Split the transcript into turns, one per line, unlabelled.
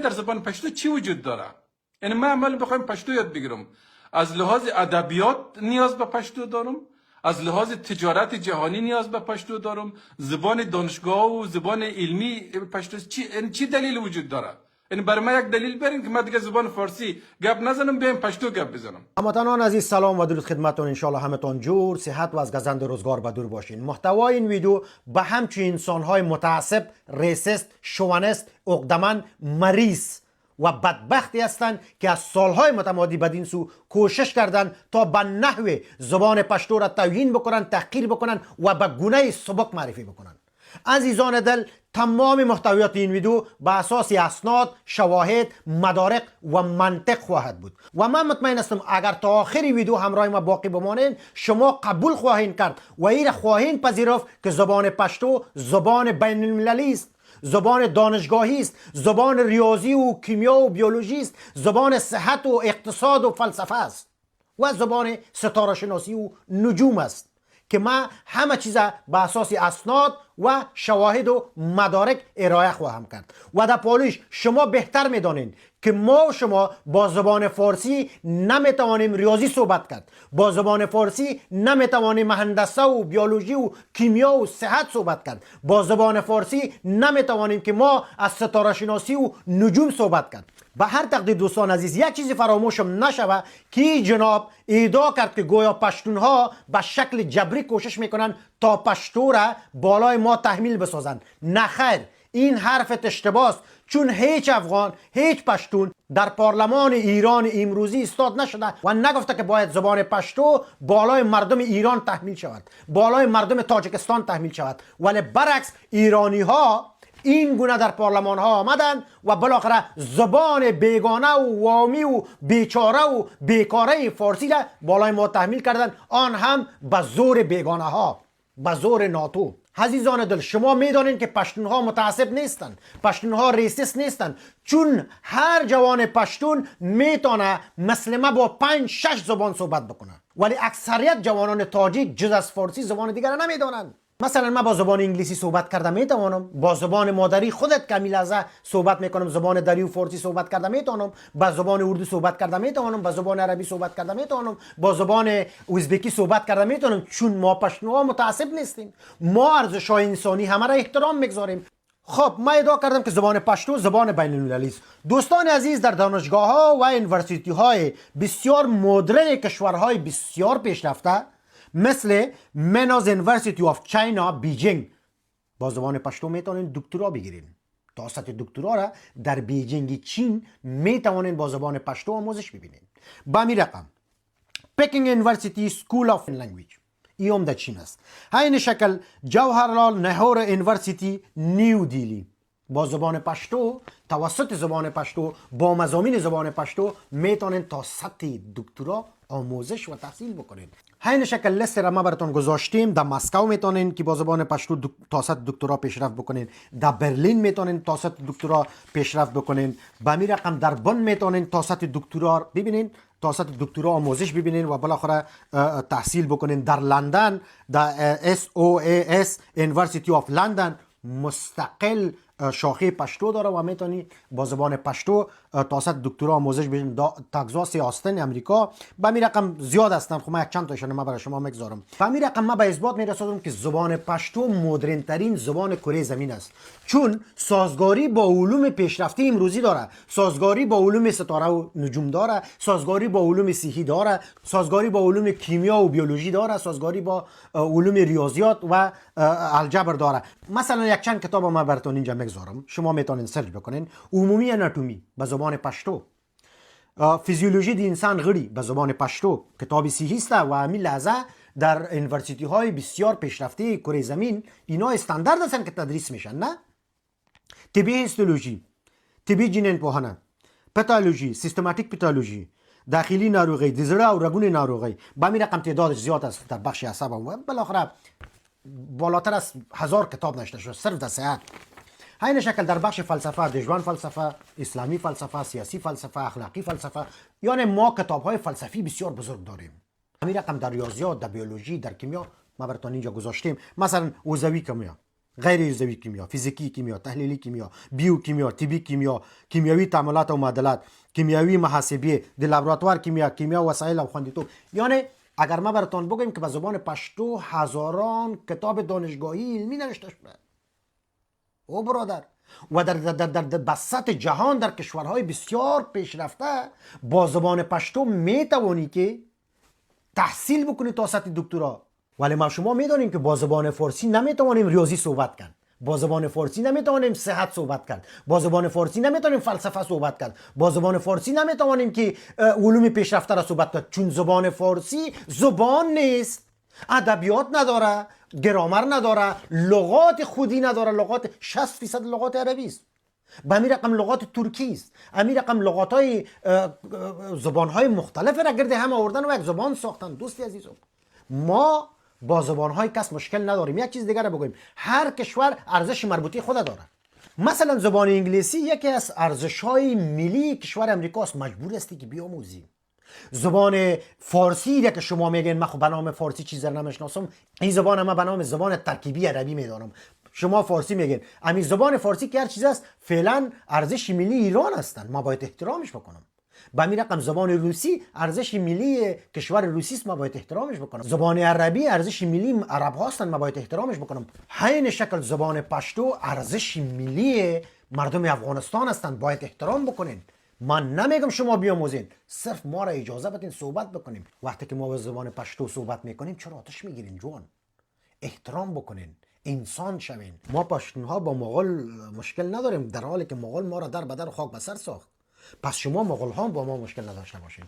در زبان پشتو چی وجود داره؟ یعنی من عمل بخوایم پشتو یاد بگیرم، از لحاظ ادبیات نیاز به پشتو دارم، از لحاظ تجارت جهانی نیاز به پشتو دارم، زبان دانشگاه و زبان علمی پشتو چی دلیل وجود داره؟ یعنی برای من یک دلیل برین که من دیگه زبان فارسی گپ نزنم، بیایم پشتو گپ بزنم.
هموطنان عزیز سلام و درود خدمتتون. انشالله همتون جور صحت و از گزند روزگار به دور باشین. محتوای این ویدیو به همچین انسان‌های متعصب، ریسیست، شوونیست، عقدمند، مریض و بدبختی هستند که از سالهای متمادی بدین سو کوشش کردند تا به نحو زبان پشتو را توهین بکنن، تحقیر بکنن و به گونه سبک معرفی بکنن. عزیزان دل، تمام محتویات این ویدیو به اساس اسناد، شواهد، مدارک و منطق خواهد بود و من مطمئن هستم اگر تا آخر ویدیو همراه ما باقی بمانین شما قبول خواهید کرد و این خواهید پذیرفت که زبان پشتو زبان بین المللی است، زبان دانشگاهی است، زبان ریاضی و کیمیا و بیولوژی است، زبان صحت و اقتصاد و فلسفه است و زبان ستاره شناسی و نجوم است که ما همه چیز به اساس اسناد و شواهد و مدارک ارائه خواهم کرد و در پالیش شما بهتر میدانید که ما و شما با زبان فارسی نمیتوانیم ریاضی صحبت کرد، با زبان فارسی نمیتوانیم هندسه و بیولوژی و کیمیا و صحت صحبت کرد، با زبان فارسی نمیتوانیم که ما از ستاره شناسی و نجوم صحبت کرد. به هر تقدیر دوستان عزیز یک چیزی فراموشم نشوه که جناب ادعا کرد که گویا پشتونها به شکل جبری کوشش میکنن تا پشتو را بالای ما تحمیل بسازن. نه خیر، این حرفت اشتباه است، چون هیچ افغان، هیچ پشتون در پارلمان ایران امروزی استاد نشده و نگفته که باید زبان پشتو بالای مردم ایران تحمیل شود، بالای مردم تاجیکستان تحمیل شود، ولی برعکس ایرانی ها این گونه در پارلمان ها آمدن و بالاخره زبان بیگانه و وامی و بیچاره و بیکاره فارسی را بالای ما تحمیل کردن، آن هم به زور بیگانه ها، به زور ناتو. عزیزان دل، شما میدانید که پشتون ها متعصب نیستند، پشتون ها ریسیست نیستند، چون هر جوان پشتون میتونه مثل ما با 5-6 زبان صحبت بکنه، ولی اکثریت جوانان تاجیک جز از فارسی زبان دیگر نمیدانند. مثلا من با زبان انگلیسی صحبت کردم میتوانم، با زبان مادری خودت کمی لحظه صحبت میکنم، زبان دری و فارسی صحبت کردم میتونم، با زبان اردو صحبت کردم میتونم، با زبان عربی صحبت کردم میتونم، با زبان ازبکی صحبت کردم میتونم، چون ما پشتوها متعصب نیستیم، ما ارزش‌های انسانی همه را احترام میگذاریم. خب من ادعا کردم که زبان پشتو زبان بین المللی است. دوستان عزیز، در دانشگاه ها و یونیورسیتی های بسیار مدرن کشورهای بسیار پیشرفته مثل مناز یونیورسیتی آف چاینا بیجینگ با زبان پشتو میتونین دکترا بگیرین. تا سطح دکترا را در بیجینگ چین میتوانین با زبان پشتو آموزش ببینین. با می رقم پکینگ یونیورسیتی سکول آف لنگویج ایوم در چین است. همین شکل جوهرلال نهرو یونیورسیتی نیو دیلی با زبان پشتو، توسط زبان پشتو، با مضامین زبان پشتو میتونین تا سطح دکترا آموزش و تحصیل بکنین. همین شکل لیست را ما براتون گذاشتیم. در مسکو میتونین که با زبان پشتو تا سطح دکترا پیشرفت بکنین، در برلین میتونین تا سطح دکترا پیشرفت بکنین، به همین رقم در بن میتونین تا سطح دکترا ببینین، تا سطح دکترا آموزش ببینین و بالاخره تحصیل بکنین. در لندن در SOAS University of London مستقل شاخه پشتو داره و میتونی با زبان پشتو تا سطح دکترا آموزش ببینید. تگزاس آستن امریکا به می رقم زیاد هستن، خب من یک چند تاشون ما برای شما میگذارم. به می رقم ما به اثبات میرسونم که زبان پشتو مدرن ترین زبان کره زمین است، چون سازگاری با علوم پیشرفته امروزی داره، سازگاری با علوم ستاره و نجوم داره، سازگاری با علوم صحی داره، سازگاری با علوم کیمیا و بیولوژی داره، سازگاری با علوم ریاضیات و الجبر داره. مثلا یک چند کتاب ما براتون اینجا میگذارم، شما میتونین سرچ بکنین. عمومی اناتومی به زبان پشتو، فیزیولوژی دی انسان غړي به زبان پشتو کتابی صحیح است و همین لحظه در یونیورسیتی های بسیار پیشرفته کره زمین اینا استاندارد هستن که تدریس میشن. نه طبی هیستولوژی، طبی جنین پوهنه، پاتولوژی، سیستماتیک پاتولوژی، داخلی ناروغی، د زړه او رګونو ناروغی به همین رقم تعدادش زیاد است در بخش اعصاب و بالاخره بالاتر از 1000 کتاب نوشته شده صرف در صحت. همین شکل در بخش فلسفه، دژوان فلسفه، اسلامی فلسفه، سیاسی فلسفه، اخلاقی فلسفه، یعنی ما کتاب های فلسفی بسیار بزرگ داریم. همین رقم در ریاضیات، در بیولوژی، در کیمیا ما براتون اینجا گذاشتیم. مثلا اوزوی کیمیا، غیر ریاضی کیمیا، فیزیکی کیمیا، تحلیلی کیمیا، بیوکیمیا، طبی کیمیا، کیمیاوی تعاملات و معادلات، کیمیاوی محاسبه، در لابراتوار کیمیا، کیمیا وسایل و خوندیتوب. یعنی اگر ما براتون بگیم که به زبان پشتو هزاران کتاب دانشگاهی علمی نوشته شده او برادر، و در بسط جهان در کشورهای بسیار پیشرفته با زبان پشتو میتوانی که تحصیل بکنی تا سطح دکترا. ولی ما شما میدانیم که با زبان فارسی نمیتوانیم ریاضی صحبت کرد، با زبان فارسی نمیتوانیم صحت صحبت کرد، با زبان فارسی نمیتوانیم فلسفه صحبت کرد، با زبان فارسی نمیتوانیم که علوم پیشرفته را صحبت کرد، چون زبان فارسی زبان نیست، ادبیات نداره، گرامر نداره، لغات خودی نداره. لغات 60% لغات عربی است، به همین رقم لغات ترکی است، همین رقم لغات های زبان های مختلف را گرد هم آوردن و یک زبان ساختن. دوستی عزیزم، ما با زبان های کس مشکل نداریم. یک چیز دیگر را بگویم، هر کشور ارزش مربوطی خود داره. مثلا زبان انگلیسی یکی از ارزش های ملی کشور امریکا است، مجبور هستی که بیاموزی. زبان فارسی را که شما میگین من خب به نام فارسی چیز را نمیشناسم، این زبان ما به نام زبان ترکیبی عربی میدانم. شما فارسی میگین، همین زبان فارسی که هر چیز است فعلا ارزش ملی ایران هستند، ما باید احترامش بکنم. به همین رقم زبان روسی ارزش ملی کشور روسی است، ما باید احترامش بکنم. زبان عربی ارزش ملی عرب هستند، ما باید احترامش بکنم. همین شکل زبان پشتو ارزش ملی مردم افغانستان هستند، باید احترام بکنین. من نمیگم شما بیاموزین، صرف ما را اجازه بدین صحبت بکنیم. وقتی که ما به زبان پشتو صحبت میکنیم چرا آتش میگیرین جوان؟ احترام بکنین، انسان شوین. ما پشتونها با مغول مشکل نداریم، در حالی که مغول ما را در بدر خاک بسر ساخت. پس شما مغول ها با ما مشکل نداشته باشین.